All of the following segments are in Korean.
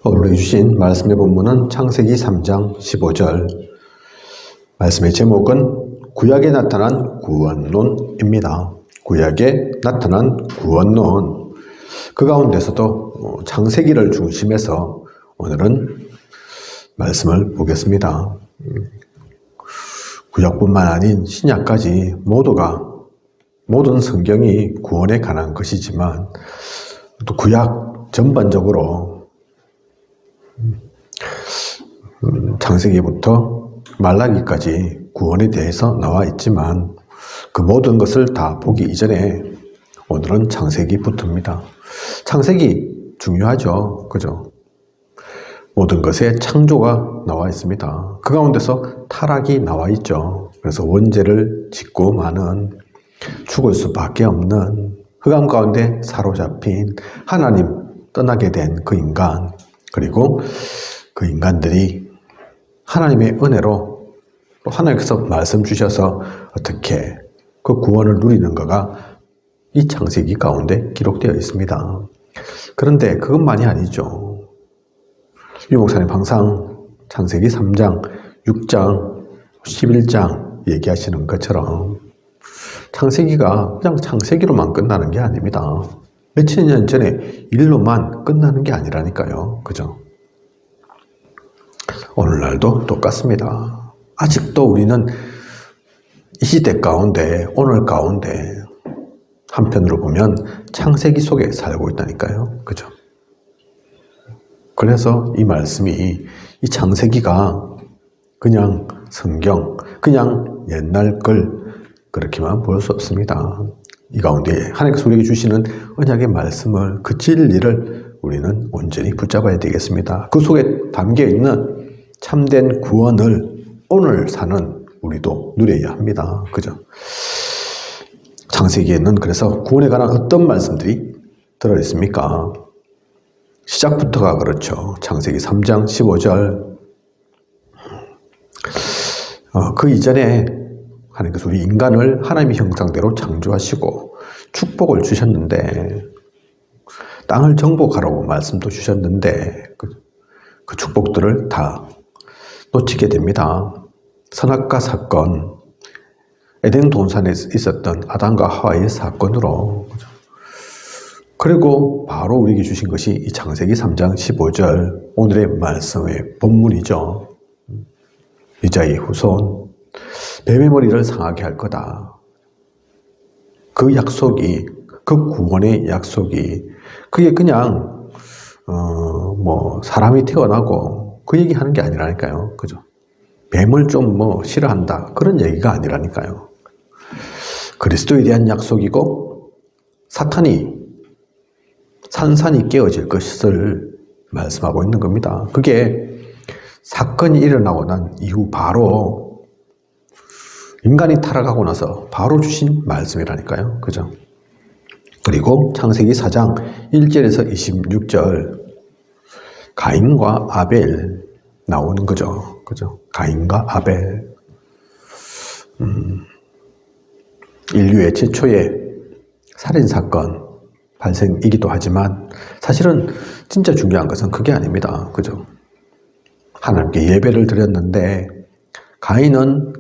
오늘 주신 말씀의 본문은 창세기 3장 15절. 말씀의 제목은 구약에 나타난 구원론입니다. 구약에 나타난 구원론. 그 가운데서도 창세기를 중심해서 오늘은 말씀을 보겠습니다. 구약뿐만 아닌 신약까지 모든 성경이 구원에 관한 것이지만 또 구약 전반적으로 창세기부터 말라기까지 구원에 대해서 나와 있지만 그 모든 것을 다 보기 이전에 오늘은 창세기부터입니다. 창세기 중요하죠. 그죠? 모든 것에 창조가 나와 있습니다. 그 가운데서 타락이 나와 있죠. 그래서 원죄를 짓고 많은 죽을 수밖에 없는 흑암 가운데 사로잡힌 하나님 떠나게 된 그 인간, 그리고 그 인간들이 하나님의 은혜로 또 하나님께서 말씀 주셔서 어떻게 그 구원을 누리는가가 이 창세기 가운데 기록되어 있습니다. 그런데 그것만이 아니죠. 유 목사님 항상 창세기 3장, 6장, 11장 얘기하시는 것처럼 창세기가 그냥 창세기로만 끝나는 게 아닙니다. 몇천 년 전에 일로만 끝나는 게 아니라니까요. 그죠? 오늘날도 똑같습니다. 아직도 우리는 이 시대 가운데, 오늘 가운데 한편으로 보면 창세기 속에 살고 있다니까요. 그죠? 그래서 이 말씀이, 이 창세기가 그냥 성경, 그냥 옛날 걸 그렇게만 볼 수 없습니다. 이 가운데 하나님께서 우리에게 주시는 언약의 말씀을, 그 진리를 우리는 온전히 붙잡아야 되겠습니다. 그 속에 담겨 있는 참된 구원을 오늘 사는 우리도 누려야 합니다. 그죠? 창세기에는 그래서 구원에 관한 어떤 말씀들이 들어있습니까? 시작부터가 그렇죠. 창세기 3장 15절. 그 이전에 하나님께서 우리 인간을 하나님의 형상대로 창조하시고 축복을 주셨는데, 땅을 정복하라고 말씀도 주셨는데 그 축복들을 다 놓치게 됩니다. 선악과 사건, 에덴 동산에 있었던 아담과 하와의 사건으로. 그리고 바로 우리에게 주신 것이 이 창세기 3장 15절 오늘의 말씀의 본문이죠. 이자의 후손 뱀의 머리를 상하게 할 거다. 그 약속이, 그 구원의 약속이, 그게 그냥 사람이 태어나고 그 얘기하는 게 아니라니까요. 그죠? 뱀을 좀 싫어한다, 그런 얘기가 아니라니까요. 그리스도에 대한 약속이고 사탄이 산산이 깨어질 것을 말씀하고 있는 겁니다. 그게 사건이 일어나고 난 이후 바로 인간이 타락하고 나서 바로 주신 말씀이라니까요. 그죠? 그리고 창세기 4장 1절에서 26절 가인과 아벨 나오는 거죠. 그죠? 가인과 아벨. 인류의 최초의 살인사건 발생이기도 하지만 사실은 진짜 중요한 것은 그게 아닙니다. 그죠? 하나님께 예배를 드렸는데 가인은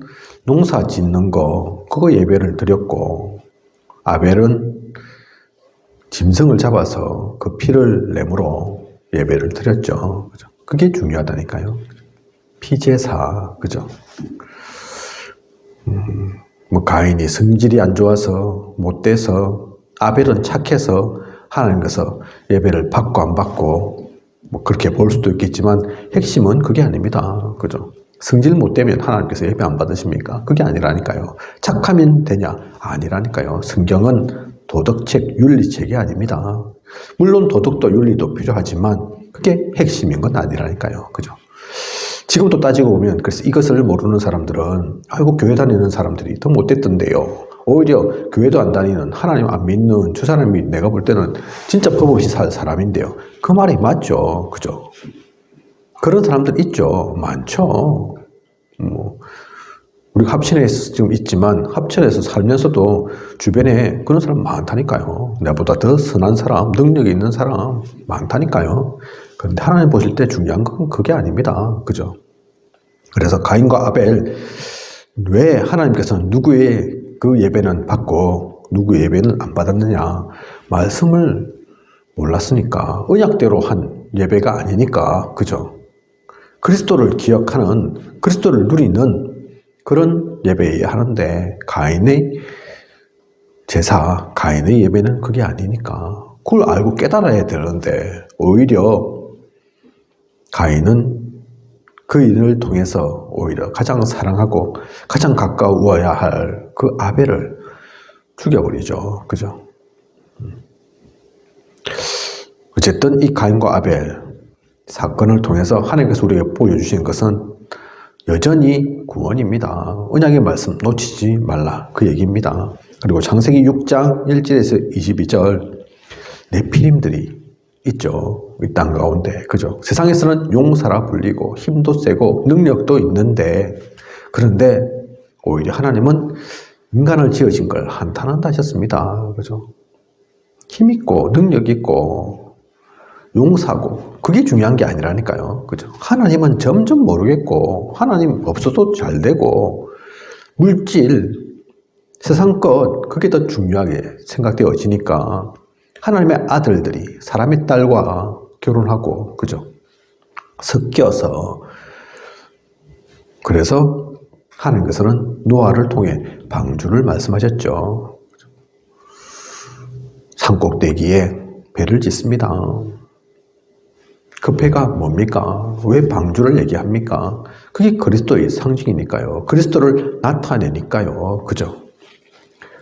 농사 짓는 거, 그거 예배를 드렸고, 아벨은 짐승을 잡아서 그 피를 내므로 예배를 드렸죠. 그죠? 그게 중요하다니까요. 피제사, 그죠? 가인이 성질이 안 좋아서, 못돼서, 아벨은 착해서 하나님께서 예배를 받고 안 받고, 그렇게 볼 수도 있겠지만, 핵심은 그게 아닙니다. 그죠? 성질 못 되면 하나님께서 예배 안 받으십니까? 그게 아니라니까요. 착하면 되냐? 아니라니까요. 성경은 도덕책, 윤리책이 아닙니다. 물론 도덕도 윤리도 필요하지만 그게 핵심인 건 아니라니까요. 그죠? 지금도 따지고 보면, 그래서 이것을 모르는 사람들은 아이고 교회 다니는 사람들이 더 못됐던데요. 오히려 교회도 안 다니는, 하나님 안 믿는 저 사람이 내가 볼 때는 진짜 법 없이 살 사람인데요. 그 말이 맞죠. 그죠? 그런 사람들 있죠. 많죠. 우리가 합천에서 지금 있지만 합천에서 살면서도 주변에 그런 사람 많다니까요. 나보다 더 선한 사람, 능력이 있는 사람 많다니까요. 그런데 하나님 보실 때 중요한 건 그게 아닙니다. 그죠? 그래서 가인과 아벨, 왜 하나님께서는 누구의 그 예배는 받고 누구의 예배는 안 받았느냐? 말씀을 몰랐으니까, 언약대로 한 예배가 아니니까, 그죠? 그리스도를 기억하는, 그리스도를 누리는 그런 예배여야 하는데, 가인의 제사, 가인의 예배는 그게 아니니까, 그걸 알고 깨달아야 되는데, 오히려 가인은 그 일을 통해서 오히려 가장 사랑하고 가장 가까워야 할 그 아벨을 죽여버리죠. 그죠? 어쨌든 이 가인과 아벨 사건을 통해서 하나님께서 우리에게 보여주신 것은 여전히 구원입니다. 언약의 말씀 놓치지 말라, 그 얘기입니다. 그리고 창세기 6장 1절에서 22절 네피림들이 있죠. 이 땅 가운데. 그죠? 세상에서는 용사라 불리고 힘도 세고 능력도 있는데, 그런데 오히려 하나님은 인간을 지으신 걸 한탄한다 하셨습니다. 그죠? 힘있고 능력있고 용사고 그게 중요한 게 아니라니까요. 그죠? 하나님은 점점 모르겠고 하나님 없어도 잘 되고 물질, 세상 것 그게 더 중요하게 생각되어지니까 하나님의 아들들이 사람의 딸과 결혼하고, 그죠? 섞여서, 그래서 하나님께서는 노아를 통해 방주를 말씀하셨죠. 산꼭대기에 배를 짓습니다. 그 배가 뭡니까? 왜 방주를 얘기합니까? 그게 그리스도의 상징이니까요. 그리스도를 나타내니까요. 그죠?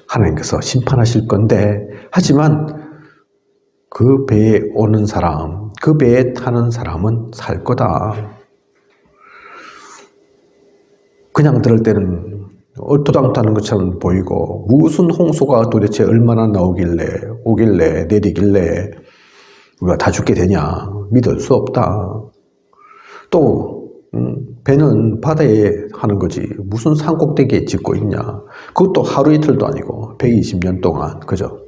하나님께서 심판하실 건데, 하지만 그 배에 오는 사람, 그 배에 타는 사람은 살 거다. 그냥 들을 때는 얼토당토하는 것처럼 보이고, 무슨 홍수가 도대체 얼마나 오길래, 내리길래 우리가 다 죽게 되냐. 믿을 수 없다. 또 배는 바다에 하는 거지 무슨 산꼭대기에 짓고 있냐. 그것도 하루 이틀도 아니고 120년 동안. 그죠?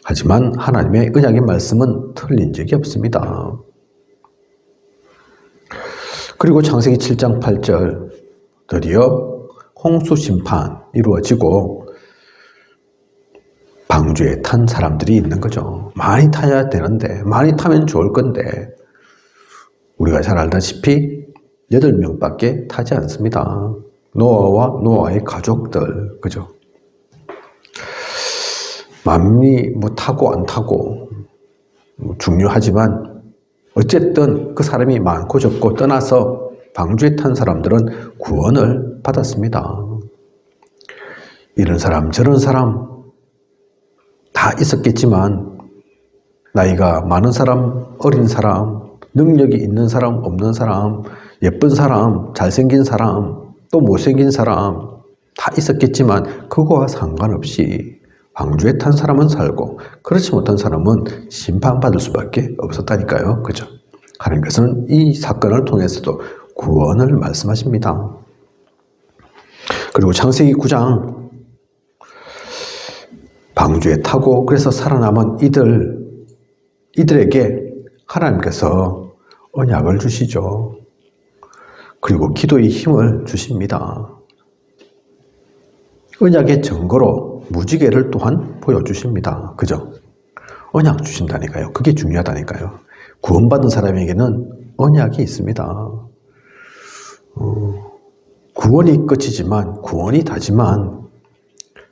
하지만 하나님의 언약의 말씀은 틀린 적이 없습니다. 그리고 창세기 7장 8절 드디어 홍수 심판 이루어지고 방주에 탄 사람들이 있는 거죠. 많이 타야 되는데, 많이 타면 좋을 건데 우리가 잘 알다시피 8명밖에 타지 않습니다. 노아와 노아의 가족들, 그죠? 마음이 뭐 타고 안 타고 중요하지만 어쨌든 그 사람이 많고 적고 떠나서 방주에 탄 사람들은 구원을 받았습니다. 이런 사람 저런 사람 다 있었겠지만 나이가 많은 사람, 어린 사람, 능력이 있는 사람, 없는 사람, 예쁜 사람, 잘생긴 사람, 또 못생긴 사람 다 있었겠지만 그거와 상관없이 방주에 탄 사람은 살고 그렇지 못한 사람은 심판받을 수밖에 없었다니까요. 그죠? 하나님께서는 이 사건을 통해서도 구원을 말씀하십니다. 그리고 창세기 9장 방주에 타고 그래서 살아남은 이들에게 하나님께서 언약을 주시죠. 그리고 기도의 힘을 주십니다. 언약의 증거로 무지개를 또한 보여주십니다. 그죠? 언약 주신다니까요. 그게 중요하다니까요. 구원받은 사람에게는 언약이 있습니다. 구원이 끝이지만, 구원이 다지만,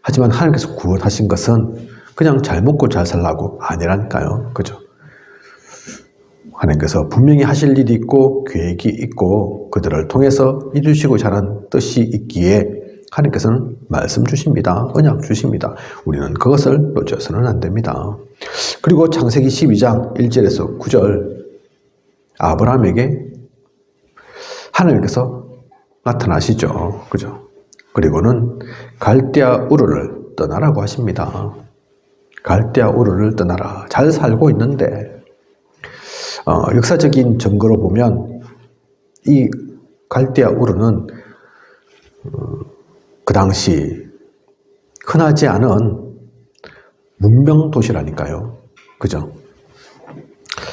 하지만 하나님께서 구원하신 것은 그냥 잘 먹고 잘 살라고 아니라니까요. 그죠? 하나님께서 분명히 하실 일이 있고 계획이 있고 그들을 통해서 이루시고자 하는 뜻이 있기에 하나님께서는 말씀 주십니다. 언약 주십니다. 우리는 그것을 놓쳐서는 안 됩니다. 그리고 창세기 12장 1절에서 9절 아브라함에게 하나님께서 나타나시죠. 그죠? 그리고는 갈대아 우르를 떠나라고 하십니다. 갈대아 우르를 떠나라. 잘 살고 있는데 역사적인 증거로 보면 이 갈대아 우르는 그 당시 흔하지 않은 문명 도시라니까요. 그죠?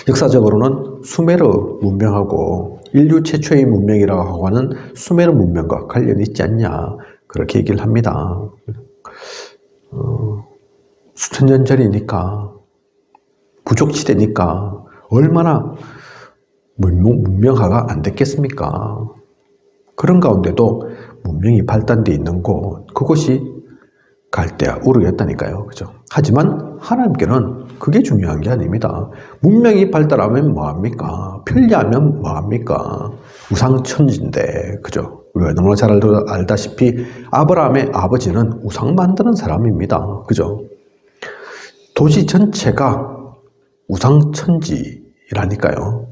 역사적으로는 수메르 문명하고 인류 최초의 문명이라고 하는 수메르 문명과 관련이 있지 않냐 그렇게 얘기를 합니다. 수천 년 전이니까 부족지대니까 얼마나 문명화가 안 됐겠습니까? 그런 가운데도 문명이 발달되어 있는 곳, 그곳이 갈대아 우르였다니까요. 그죠? 하지만 하나님께는 그게 중요한 게 아닙니다. 문명이 발달하면 뭐합니까? 편리하면 뭐합니까? 우상천지인데, 그죠? 우리가 너무나 잘 알다시피 아브라함의 아버지는 우상 만드는 사람입니다. 그죠? 도시 전체가 우상천지라니까요.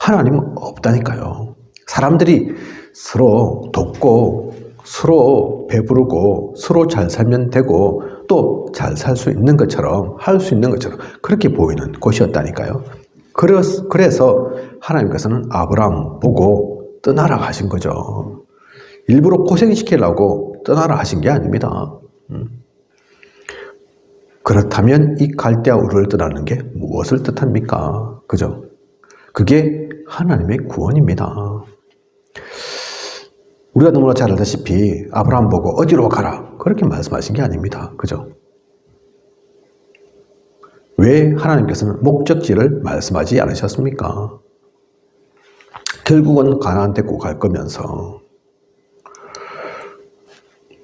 하나님은 없다니까요. 사람들이 서로 돕고 서로 배부르고 서로 잘 살면 되고 또 잘 살 수 있는 것처럼 할 수 있는 것처럼 그렇게 보이는 곳이었다니까요. 그래서 하나님께서는 아브라함 보고 떠나라 하신 거죠. 일부러 고생시키려고 떠나라 하신 게 아닙니다. 그렇다면 이 갈대아 우르를 떠나는 게 무엇을 뜻합니까? 그죠? 그게 하나님의 구원입니다. 우리가 너무나 잘 알다시피 아브라함 보고 어디로 가라 그렇게 말씀하신 게 아닙니다. 그죠? 왜 하나님께서는 목적지를 말씀하지 않으셨습니까? 결국은 가나안 데리고 갈 거면서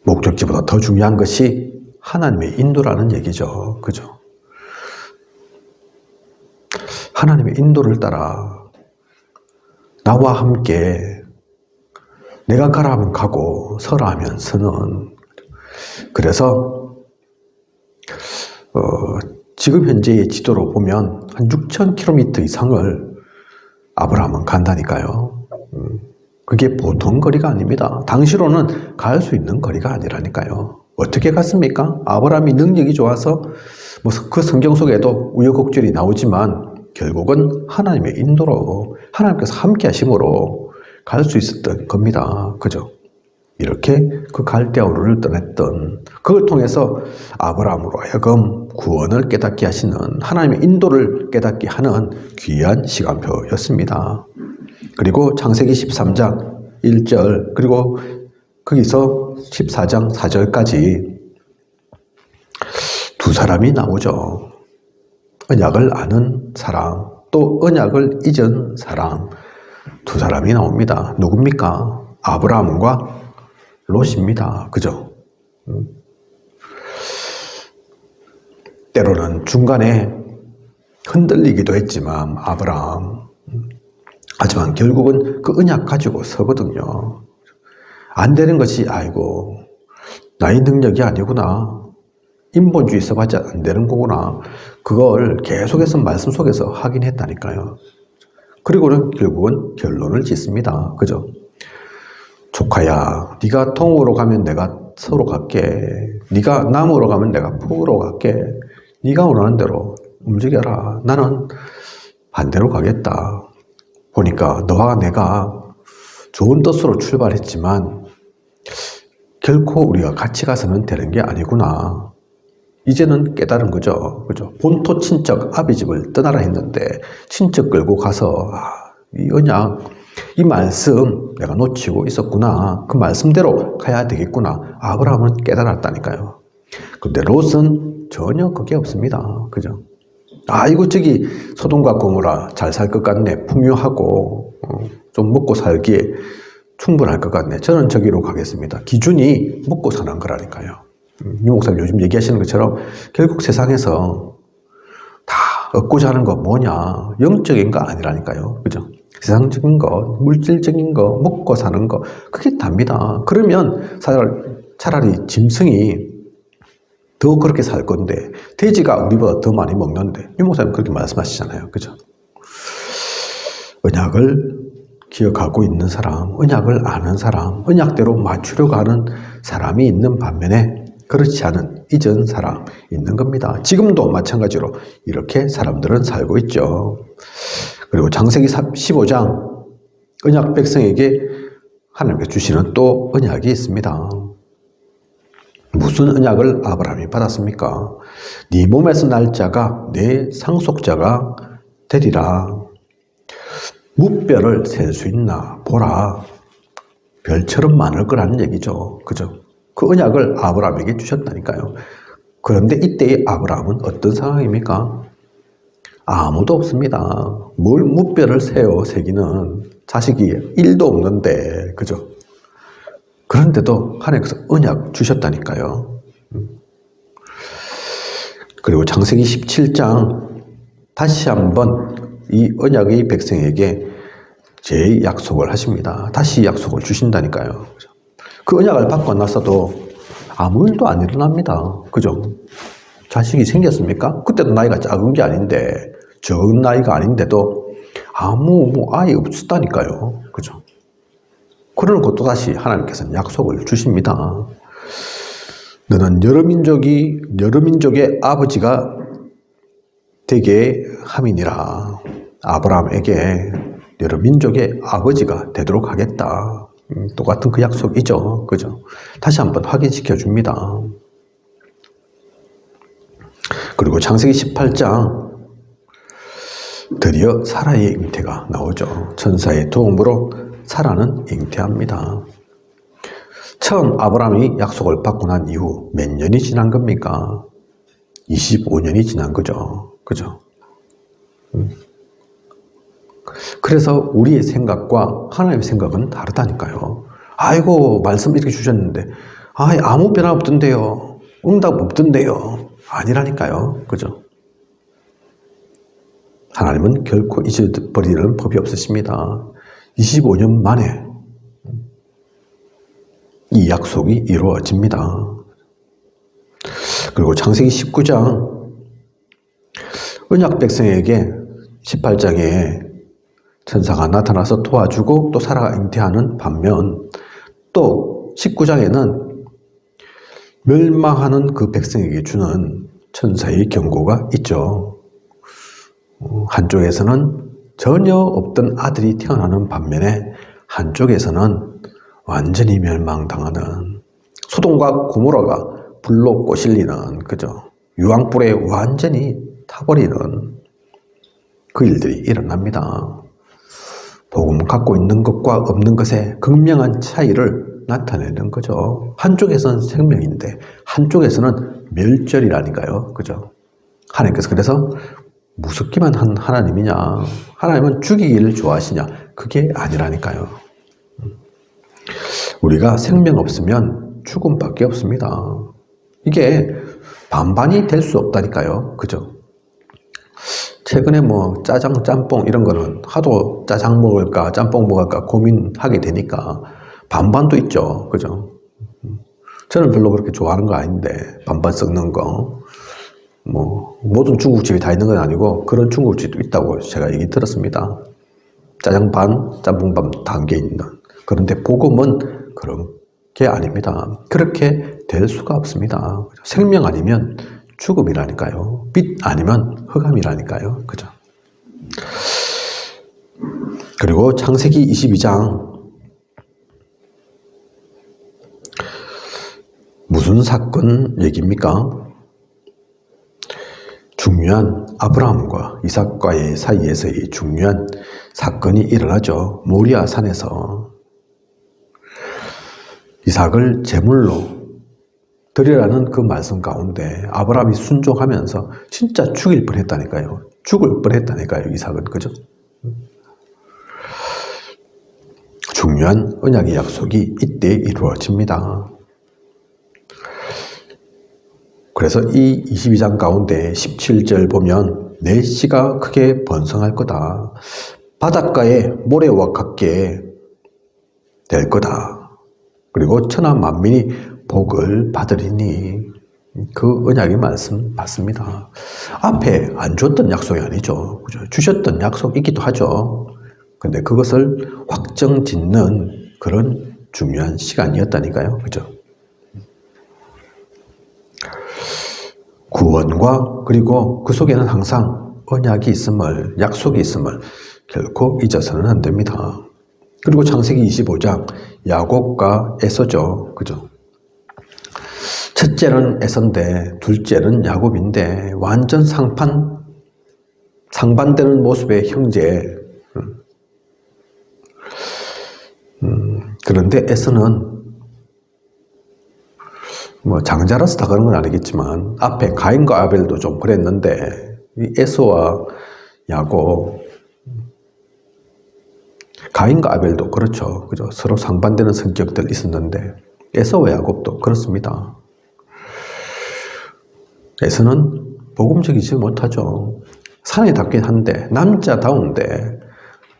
목적지보다 더 중요한 것이 하나님의 인도라는 얘기죠. 그죠? 하나님의 인도를 따라 나와 함께 내가 가라 하면 가고 서라 하면 서는. 그래서 지금 현재의 지도로 보면 한 6,000km 이상을 아브라함은 간다니까요. 그게 보통 거리가 아닙니다. 당시로는 갈 수 있는 거리가 아니라니까요. 어떻게 갔습니까? 아브라함이 능력이 좋아서 뭐 그 성경 속에도 우여곡절이 나오지만 결국은 하나님의 인도로 하나님께서 함께 하심으로 갈 수 있었던 겁니다. 그죠? 이렇게 그 갈대아 우르를 떠났던 그걸 통해서 아브라함으로 하여금 구원을 깨닫게 하시는 하나님의 인도를 깨닫게 하는 귀한 시간표였습니다. 그리고 창세기 13장 1절 그리고 거기서 14장 4절까지 두 사람이 나오죠. 언약을 아는 사람 또 언약을 잊은 사람 두 사람이 나옵니다. 누굽니까? 아브라함과 롯입니다. 그죠? 때로는 중간에 흔들리기도 했지만 아브라함 하지만 결국은 그 언약 가지고 서거든요. 안 되는 것이 아이고 나의 능력이 아니구나. 인본주의 써봤자 안 되는 거구나. 그걸 계속해서 말씀 속에서 하긴 했다니까요. 그리고는 결국은 결론을 짓습니다. 그죠? 조카야, 네가 동으로 가면 내가 서로 갈게. 네가 남으로 가면 내가 북으로 갈게. 네가 원하는 대로 움직여라. 나는 반대로 가겠다. 보니까 너와 내가 좋은 뜻으로 출발했지만 결코 우리가 같이 가서는 되는 게 아니구나. 이제는 깨달은 거죠. 그죠? 본토 친척 아비 집을 떠나라 했는데 친척 끌고 가서 이 언약, 이 말씀 내가 놓치고 있었구나. 그 말씀대로 가야 되겠구나. 아브라함은 깨달았다니까요. 근데 롯은 전혀 그게 없습니다. 그죠? 아이고 저기 소돔과 고모라 잘 살 것 같네. 풍요하고 좀 먹고 살기에 충분할 것 같네. 저는 저기로 가겠습니다. 기준이 먹고 사는 거라니까요. 이 목사님 요즘 얘기하시는 것처럼 결국 세상에서 다 얻고자 하는 거 뭐냐? 영적인 거 아니라니까요. 그죠? 세상적인 거, 물질적인 거, 먹고 사는 거 그게 답니다. 그러면 차라리 짐승이 더 그렇게 살 건데 돼지가 우리보다 더 많이 먹는데 이 목사님 그렇게 말씀하시잖아요. 그죠? 언약을 기억하고 있는 사람, 언약을 아는 사람, 언약대로 맞추려고 하는 사람이 있는 반면에 그렇지 않은 잊은 사람 있는 겁니다. 지금도 마찬가지로 이렇게 사람들은 살고 있죠. 그리고 창세기 15장 언약 백성에게 하나님께서 주시는 또 언약이 있습니다. 무슨 언약을 아브라함이 받았습니까? 네 몸에서 날 자가 내 상속자가 되리라. 무뼈를 셀 수 있나 보라. 별처럼 많을 거라는 얘기죠. 그죠? 그 언약을 아브라함에게 주셨다니까요. 그런데 이때의 아브라함은 어떤 상황입니까? 아무도 없습니다. 뭘 무뼈를 세기는 자식이 1도 없는데, 그죠? 그런데도 하나님께서 언약 주셨다니까요. 그리고 창세기 17장 다시 한번 이 언약의 백성에게 재약속을 하십니다. 다시 약속을 주신다니까요. 그 언약을 받고 나서도 아무 일도 안 일어납니다. 그죠? 자식이 생겼습니까? 그때도 나이가 작은 게 아닌데, 적은 나이가 아닌데도 아무 아이 없었다니까요. 그죠? 그러고 또 다시 하나님께서는 약속을 주십니다. 너는 여러 민족의 아버지가 되게 함이니라. 아브라함에게 여러 민족의 아버지가 되도록 하겠다. 똑같은 그 약속이죠. 그죠? 다시 한번 확인시켜 줍니다. 그리고 창세기 18장 드디어 사라의 잉태가 나오죠. 천사의 도움으로 사라는 잉태합니다. 처음 아브라함이 약속을 받고 난 이후 몇 년이 지난 겁니까? 25년이 지난 거죠. 그죠? 그래서 우리의 생각과 하나님의 생각은 다르다니까요. 아이고, 말씀 이렇게 주셨는데, 아무 변화 없던데요. 응답 없던데요. 아니라니까요. 그죠? 하나님은 결코 잊어버리는 법이 없으십니다. 25년 만에 이 약속이 이루어집니다. 그리고 창세기 19장 언약 백성에게 18장에 천사가 나타나서 도와주고 또 사라가 잉태하는 반면 또 19장에는 멸망하는 그 백성에게 주는 천사의 경고가 있죠. 한쪽에서는 전혀 없던 아들이 태어나는 반면에 한쪽에서는 완전히 멸망당하는 소돔과 고모라가 불로 꼬실리는 그죠? 유황불에 완전히 타버리는 그 일들이 일어납니다. 복음 갖고 있는 것과 없는 것의 극명한 차이를 나타내는 거죠. 한쪽에서는 생명인데 한쪽에서는 멸절이라니까요. 그죠? 하나님께서 그래서 무섭기만 한 하나님이냐? 하나님은 죽이기를 좋아하시냐? 그게 아니라니까요. 우리가 생명 없으면 죽음밖에 없습니다. 이게 반반이 될 수 없다니까요. 그죠? 최근에 짜장, 짬뽕 이런 거는 하도 짜장 먹을까, 짬뽕 먹을까 고민하게 되니까 반반도 있죠. 그죠? 저는 별로 그렇게 좋아하는 거 아닌데, 반반 섞는 거. 모든 중국집이 다 있는 건 아니고 그런 중국집도 있다고 제가 얘기 들었습니다. 짜장 반, 짬뽕 반 담겨 있는. 그런데 복음은 그런 게 아닙니다. 그렇게 될 수가 없습니다. 생명 아니면 죽음이라니까요. 빛 아니면 흑암이라니까요. 그죠? 그리고 창세기 22장 무슨 사건 얘기입니까? 중요한 아브라함과 이삭과의 사이에서의 중요한 사건이 일어나죠. 모리아 산에서 이삭을 제물로 드리라는 그 말씀 가운데 아브라함이 순종하면서 진짜 죽일 뻔했다니까요. 죽을 뻔했다니까요. 이삭은. 그죠? 중요한 언약의 약속이 이때 이루어집니다. 그래서 이 22장 가운데 17절 보면 내 씨가 크게 번성할 거다. 바닷가의 모래와 같게 될 거다. 그리고 천하 만민이 복을 받으리니 그 언약의 말씀 맞습니다. 앞에 안 줬던 약속이 아니죠. 그죠? 주셨던 약속이기도 하죠. 근데 그것을 확정 짓는 그런 중요한 시간이었다니까요. 그죠? 구원과 그리고 그 속에는 항상 언약이 있음을, 약속이 있음을 결코 잊어서는 안 됩니다. 그리고 창세기 25장 야곱과 에서죠. 그죠? 첫째는 에서인데 둘째는 야곱인데 완전 상반되는 모습의 형제. 그런데 에서는 뭐 장자라서 다 그런 건 아니겠지만 앞에 가인과 아벨도 좀 그랬는데 이 에서와 야곱, 가인과 아벨도 그렇죠. 그죠? 서로 상반되는 성격들 있었는데 에서와 야곱도 그렇습니다. 에서는 복음적이지 못하죠. 산에답긴 한데 남자다운데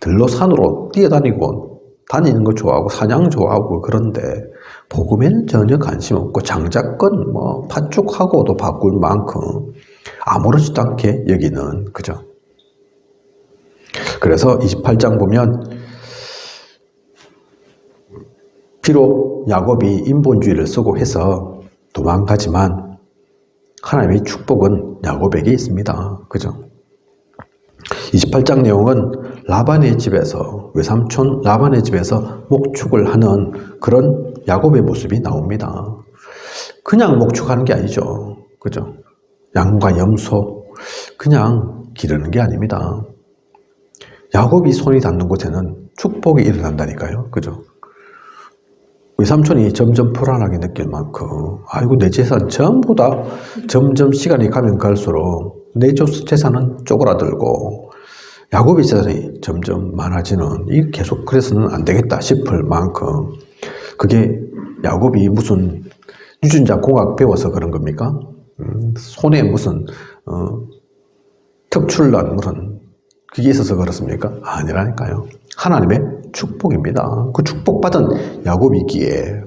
들로 산으로 뛰어다니고 다니는 거 좋아하고 사냥 좋아하고 그런데 복음에는 전혀 관심 없고 장자권 뭐 팥죽하고도 바꿀 만큼 아무렇지도 않게 여기는 그죠. 그래서 28장 보면 비록 야곱이 인본주의를 쓰고 해서 도망가지만 하나님의 축복은 야곱에게 있습니다. 그죠? 28장 내용은 라반의 집에서 외삼촌 라반의 집에서 목축을 하는 그런 야곱의 모습이 나옵니다. 그냥 목축하는 게 아니죠. 그죠? 양과 염소 그냥 기르는 게 아닙니다. 야곱이 손이 닿는 곳에는 축복이 일어난다니까요. 그죠? 외삼촌이 점점 불안하게 느낄 만큼 아이고 내 재산 전부 다 점점 시간이 가면 갈수록 내 재산은 쪼그라들고 야곱의 재산이 점점 많아지는 이 계속 그래서는 안 되겠다 싶을 만큼 그게 야곱이 무슨 유전자 공학 배워서 그런 겁니까? 손에 무슨 특출난 무슨 그게 있어서 그렇습니까? 아니라니까요. 하나님의 축복입니다. 그 축복받은 야곱이기에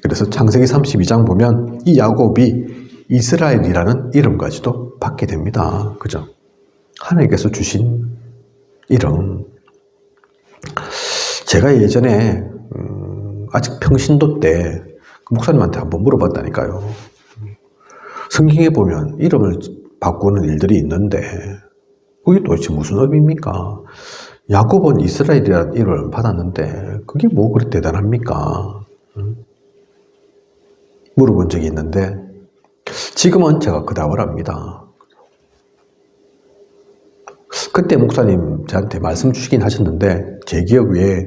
그래서 창세기 32장 보면 이 야곱이 이스라엘이라는 이름까지도 받게 됩니다. 그죠? 하나님께서 주신 이름. 제가 예전에 아직 평신도 때 목사님한테 한번 물어봤다니까요. 성경에 보면 이름을 바꾸는 일들이 있는데 그게 도대체 무슨 의미입니까? 야곱은 이스라엘이라는 이름을 받았는데 그게 뭐 그렇게 대단합니까? 물어본 적이 있는데 지금은 제가 그 답을 합니다. 그때 목사님 저한테 말씀 주시긴 하셨는데 제 기억 외에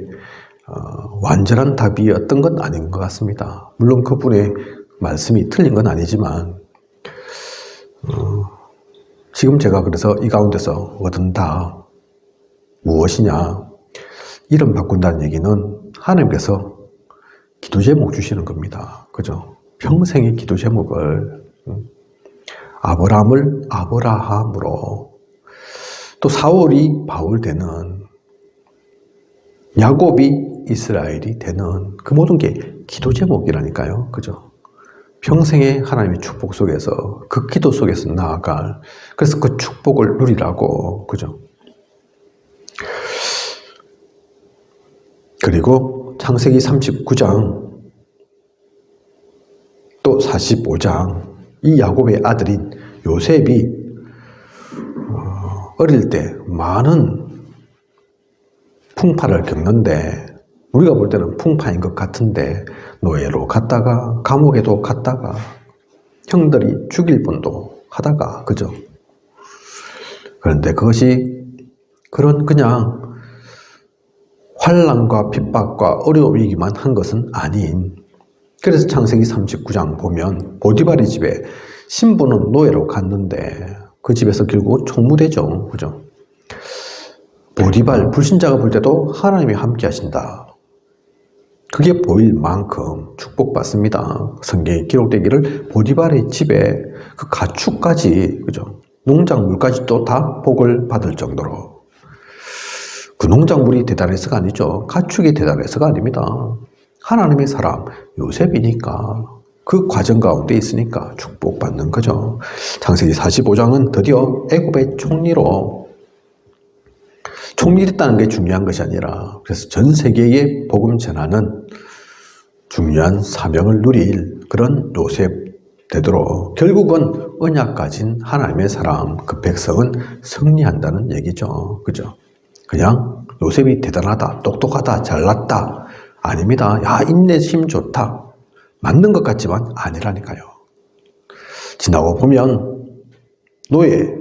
완전한 답이었던 건 아닌 것 같습니다. 물론 그분의 말씀이 틀린 건 아니지만 지금 제가 그래서 이 가운데서 얻은 답 무엇이냐? 이름 바꾼다는 얘기는 하나님께서 기도 제목 주시는 겁니다. 그죠? 평생의 기도 제목을 아브라함을 아브라함으로 또 사울이 바울 되는 야곱이 이스라엘이 되는 그 모든 게 기도 제목이라니까요. 그죠? 평생의 하나님의 축복 속에서 그 기도 속에서 나아갈 그래서 그 축복을 누리라고 그죠? 그리고 창세기 39장 또 45장 이 야곱의 아들인 요셉이 어릴 때 많은 풍파를 겪는데 우리가 볼 때는 풍파인 것 같은데 노예로 갔다가 감옥에도 갔다가 형들이 죽일 뻔도 하다가 그죠? 그런데 그것이 그런 그냥 환난과 핍박과 어려움이기만 한 것은 아닌 그래서 창세기 39장 보면 보디발의 집에 신부는 노예로 갔는데 그 집에서 결국 총무되죠. 그죠? 보디발 불신자가 볼 때도 하나님이 함께 하신다. 그게 보일 만큼 축복받습니다. 성경에 기록되기를 보디발의 집에 그 가축까지 그죠? 농작물까지도 다 복을 받을 정도로 그 농작물이 대단해서가 아니죠. 가축이 대단해서가 아닙니다. 하나님의 사람 요셉이니까 그 과정 가운데 있으니까 축복받는 거죠. 창세기 45장은 드디어 애굽의 총리로 총리됐다는 게 중요한 것이 아니라 그래서 전 세계에 복음 전하는 중요한 사명을 누릴 그런 요셉 되도록 결국은 언약 가진 하나님의 사람 그 백성은 승리한다는 얘기죠. 그죠? 그냥 요셉이 대단하다, 똑똑하다, 잘났다. 아닙니다. 야, 인내심 좋다. 맞는 것 같지만 아니라니까요. 지나고 보면 노예,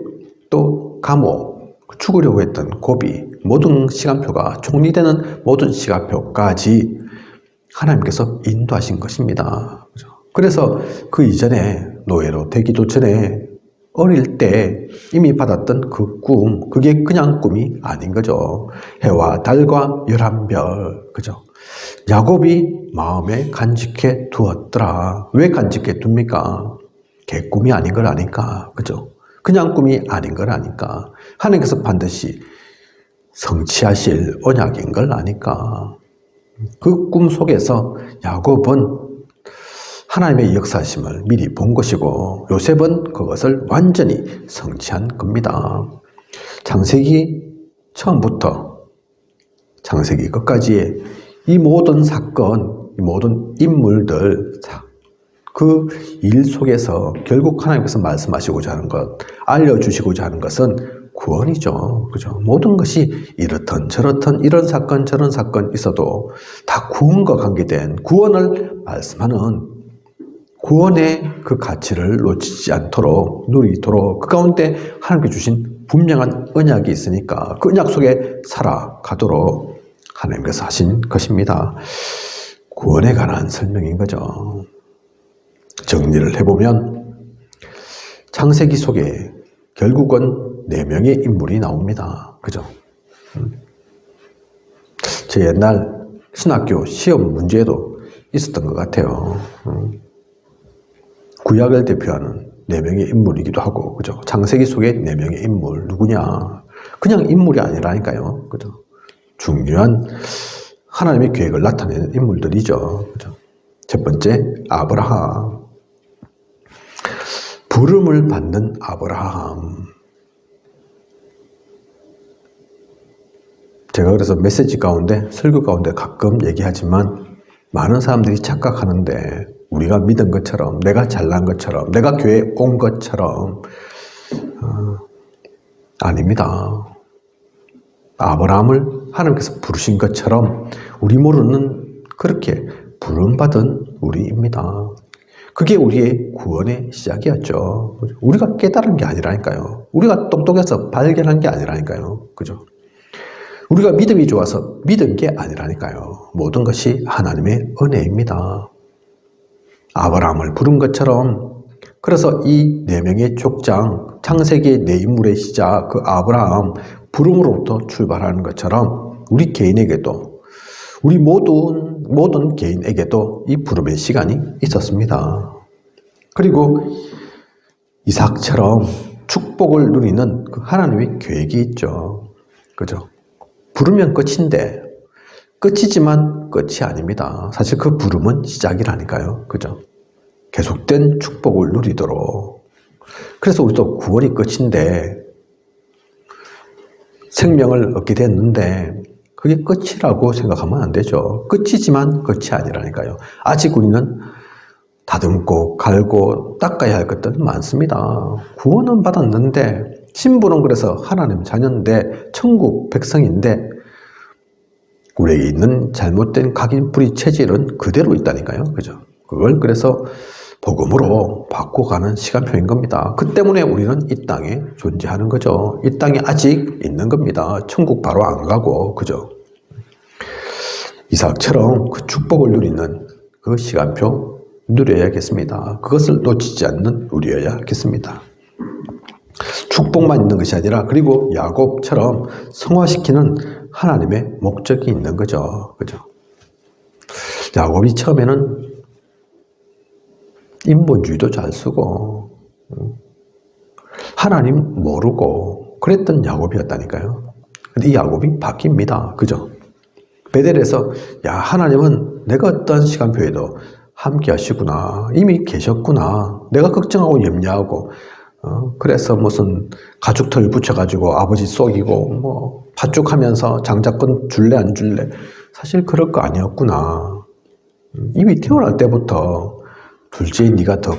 또 감옥, 죽으려고 했던 고비, 모든 시간표가 총리되는 모든 시간표까지 하나님께서 인도하신 것입니다. 그래서 그 이전에 노예로 되기도 전에 어릴 때 이미 받았던 그 꿈, 그게 그냥 꿈이 아닌 거죠. 해와 달과 11별, 그죠? 야곱이 마음에 간직해 두었더라. 왜 간직해 둡니까? 개꿈이 아닌 걸 아니까, 그죠? 그냥 꿈이 아닌 걸 아니까. 하나님께서 반드시 성취하실 언약인 걸 아니까. 그 꿈 속에서 야곱은 하나님의 역사심을 미리 본 것이고 요셉은 그것을 완전히 성취한 겁니다. 창세기 처음부터 창세기 끝까지의 이 모든 사건, 이 모든 인물들, 그 일 속에서 결국 하나님께서 말씀하시고자 하는 것, 알려주시고자 하는 것은 구원이죠. 그죠? 모든 것이 이렇든 저렇든 이런 사건 저런 사건 있어도 다 구원과 관계된 구원을 말씀하는 구원의 그 가치를 놓치지 않도록 누리도록 그 가운데 하나님께 주신 분명한 언약이 있으니까 그 언약 속에 살아가도록 하나님께서 하신 것입니다. 구원에 관한 설명인 거죠. 정리를 해보면 창세기 속에 결국은 4명의 인물이 나옵니다. 그죠? 제 옛날 신학교 시험 문제에도 있었던 것 같아요. 구약을 대표하는 4명의 인물이기도 하고, 그죠? 창세기 속의 4명의 인물, 누구냐? 그냥 인물이 아니라니까요. 그죠? 중요한 하나님의 계획을 나타내는 인물들이죠. 그죠? 첫 번째, 아브라함. 부름을 받는 아브라함. 제가 그래서 메시지 가운데, 설교 가운데 가끔 얘기하지만 많은 사람들이 착각하는데 우리가 믿은 것처럼, 내가 잘난 것처럼, 내가 교회에 온 것처럼 아닙니다. 아브라함을 하나님께서 부르신 것처럼 우리 모르는 그렇게 부름받은 우리입니다. 그게 우리의 구원의 시작이었죠. 우리가 깨달은 게 아니라니까요. 우리가 똑똑해서 발견한 게 아니라니까요. 그죠? 우리가 믿음이 좋아서 믿은 게 아니라니까요. 모든 것이 하나님의 은혜입니다. 아브라함을 부른 것처럼 그래서 이 4명의 족장, 창세기의 4인물의 시작, 그 아브라함 부름으로부터 출발하는 것처럼 우리 개인에게도 우리 모든 개인에게도 이 부름의 시간이 있었습니다. 그리고 이삭처럼 축복을 누리는 그 하나님의 계획이 있죠. 그죠? 부르면 끝인데 끝이지만 끝이 아닙니다. 사실 그 부름은 시작이라니까요. 그죠? 계속된 축복을 누리도록. 그래서 우리도 구원이 끝인데 생명을 얻게 됐는데 그게 끝이라고 생각하면 안 되죠. 끝이지만 끝이 아니라니까요. 아직 우리는 다듬고 갈고 닦아야 할 것들은 많습니다. 구원은 받았는데 신분은 그래서 하나님 자녀인데 천국 백성인데 우리에게 있는 잘못된 각인뿌리 체질은 그대로 있다니까요. 그죠? 그걸 그래서 복음으로 바꿔가는 시간표인 겁니다. 그 때문에 우리는 이 땅에 존재하는 거죠. 이 땅에 아직 있는 겁니다. 천국 바로 안 가고, 그죠? 이삭처럼 그 축복을 누리는 그 시간표 누려야겠습니다. 그것을 놓치지 않는 우리여야겠습니다. 축복만 있는 것이 아니라 그리고 야곱처럼 성화시키는 하나님의 목적이 있는 거죠. 그죠? 야곱이 처음에는 인본주의도 잘 쓰고 하나님 모르고 그랬던 야곱이었다니까요. 근데 이 야곱이 바뀝니다. 그죠? 베델에서 야 하나님은 내가 어떤 시간표에도 함께 하시구나. 이미 계셨구나. 내가 걱정하고 염려하고 그래서 무슨 가죽털 붙여가지고 아버지 속이고 뭐 팥죽하면서 장자권 줄래 안 줄래 사실 그럴 거 아니었구나. 이미 태어날 때부터 둘째인 네가 더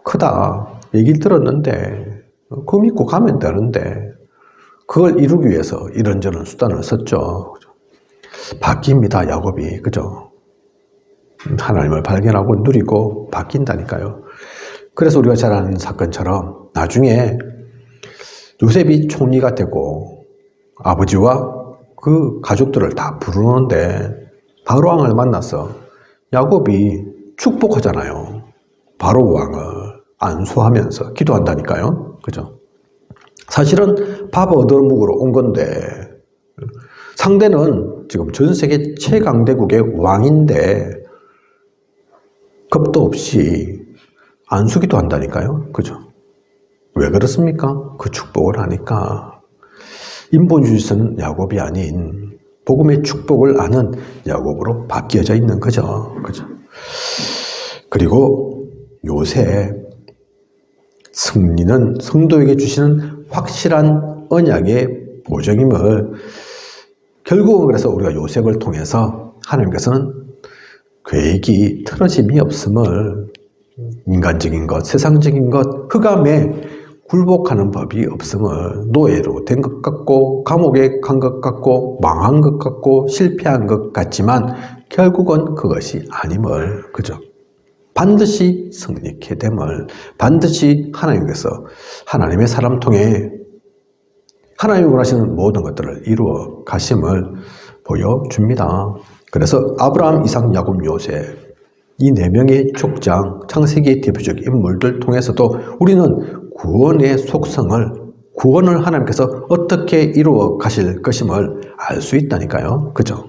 크다 얘기를 들었는데 그거 믿고 가면 되는데 그걸 이루기 위해서 이런저런 수단을 썼죠. 바뀝니다, 야곱이. 그죠? 하나님을 발견하고 누리고 바뀐다니까요. 그래서 우리가 잘 아는 사건처럼 나중에 요셉이 총리가 되고 아버지와 그 가족들을 다 부르는데 바로 왕을 만나서 야곱이 축복하잖아요. 바로 왕을 안수하면서 기도한다니까요. 그죠? 사실은 밥 얻어먹으러 온 건데 상대는 지금 전 세계 최강대국의 왕인데 겁도 없이 안수기도 한다니까요. 그죠? 왜 그렇습니까? 그 축복을 하니까. 인본주의에서는 야곱이 아닌 복음의 축복을 아는 야곱으로 바뀌어져 있는 거죠. 그죠? 그리고 요새 승리는 성도에게 주시는 확실한 언약의 보정임을 결국은 그래서 우리가 요셉을 통해서 하나님께서는 계획이 틀어짐이 없음을 인간적인 것, 세상적인 것, 흑암에 굴복하는 법이 없음을 노예로 된 것 같고 감옥에 간 것 같고 망한 것 같고 실패한 것 같지만 결국은 그것이 아님을 그죠? 반드시 승리케 됨을 반드시 하나님께서 하나님의 사람 통해 하나님이 원하시는 모든 것들을 이루어 가심을 보여줍니다. 그래서 아브라함, 이삭, 야곱, 요셉 이 네 명의 족장, 창세기의 대표적 인물들 통해서도 우리는 구원의 속성을, 구원을 하나님께서 어떻게 이루어 가실 것임을 알 수 있다니까요. 그죠?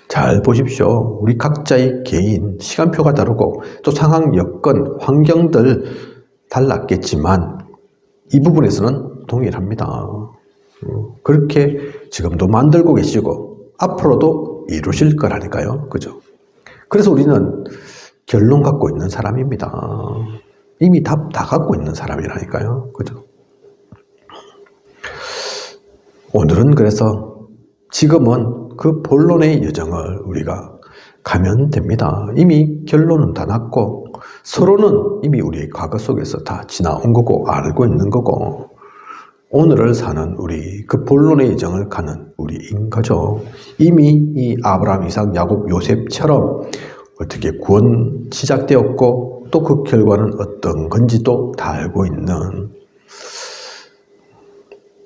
잘 보십시오. 우리 각자의 개인, 시간표가 다르고 또 상황, 여건, 환경들 달랐겠지만 이 부분에서는 동일합니다. 그렇게 지금도 만들고 계시고 앞으로도 이루실 거라니까요. 그죠? 그래서 우리는 결론 갖고 있는 사람입니다. 이미 답 다 갖고 있는 사람이라니까요. 그죠? 오늘은 그래서 지금은 그 본론의 여정을 우리가 가면 됩니다. 이미 결론은 다 났고 서로는 이미 우리의 과거 속에서 다 지나온 거고 알고 있는 거고 오늘을 사는 우리 그 본론의 여정을 가는 우리인 거죠. 이미 이 아브라함, 이삭, 야곱, 요셉처럼 어떻게 구원 시작되었고 또 그 결과는 어떤 건지도 다 알고 있는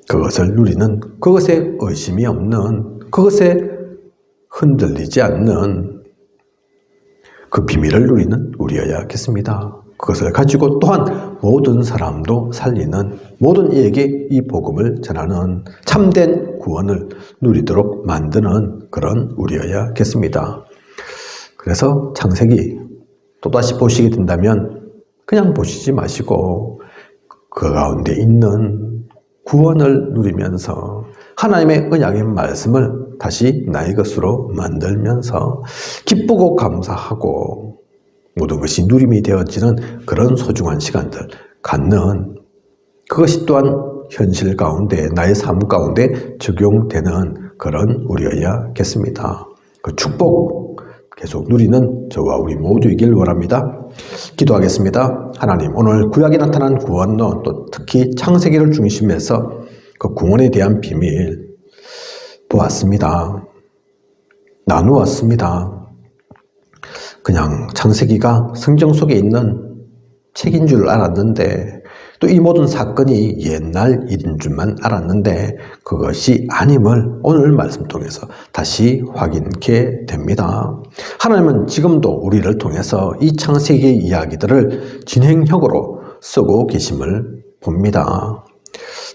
그것을 누리는 그것에 의심이 없는 그것에 흔들리지 않는 그 비밀을 누리는 우리여야겠습니다. 그것을 가지고 또한 모든 사람도 살리는 모든 이에게 이 복음을 전하는 참된 구원을 누리도록 만드는 그런 우리여야겠습니다. 그래서 창세기 또다시 보시게 된다면 그냥 보시지 마시고 그 가운데 있는 구원을 누리면서 하나님의 언약의 말씀을 다시 나의 것으로 만들면서 기쁘고 감사하고 모든 것이 누림이 되어지는 그런 소중한 시간들 갖는 그것이 또한 현실 가운데 나의 삶 가운데 적용되는 그런 우리여야겠습니다. 그 축복 계속 누리는 저와 우리 모두이길 원합니다. 기도하겠습니다. 하나님, 오늘 구약에 나타난 구원론 또 특히 창세기를 중심해서 그 구원에 대한 비밀 보았습니다. 나누었습니다. 그냥 창세기가 성경 속에 있는 책인 줄 알았는데 또 이 모든 사건이 옛날 일인 줄만 알았는데 그것이 아님을 오늘 말씀 통해서 다시 확인케 됩니다. 하나님은 지금도 우리를 통해서 이 창세기의 이야기들을 진행형으로 쓰고 계심을 봅니다.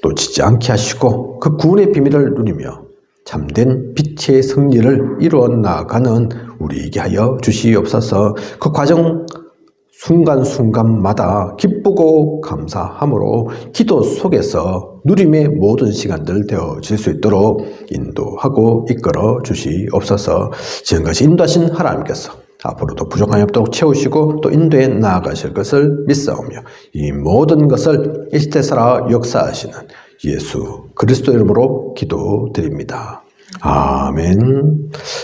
놓치지 않게 하시고 그 구원의 비밀을 누리며 참된 빛의 승리를 이루어 나가는 우리에게 하여 주시옵소서. 그 과정 순간순간마다 기쁘고 감사함으로 기도 속에서 누림의 모든 시간들 되어질 수 있도록 인도하고 이끌어 주시옵소서. 지금까지 인도하신 하나님께서 앞으로도 부족함이 없도록 채우시고 또 인도해 나아가실 것을 믿사오며 이 모든 것을 이 시대 살아 역사하시는 예수 그리스도 이름으로 기도드립니다. 아멘.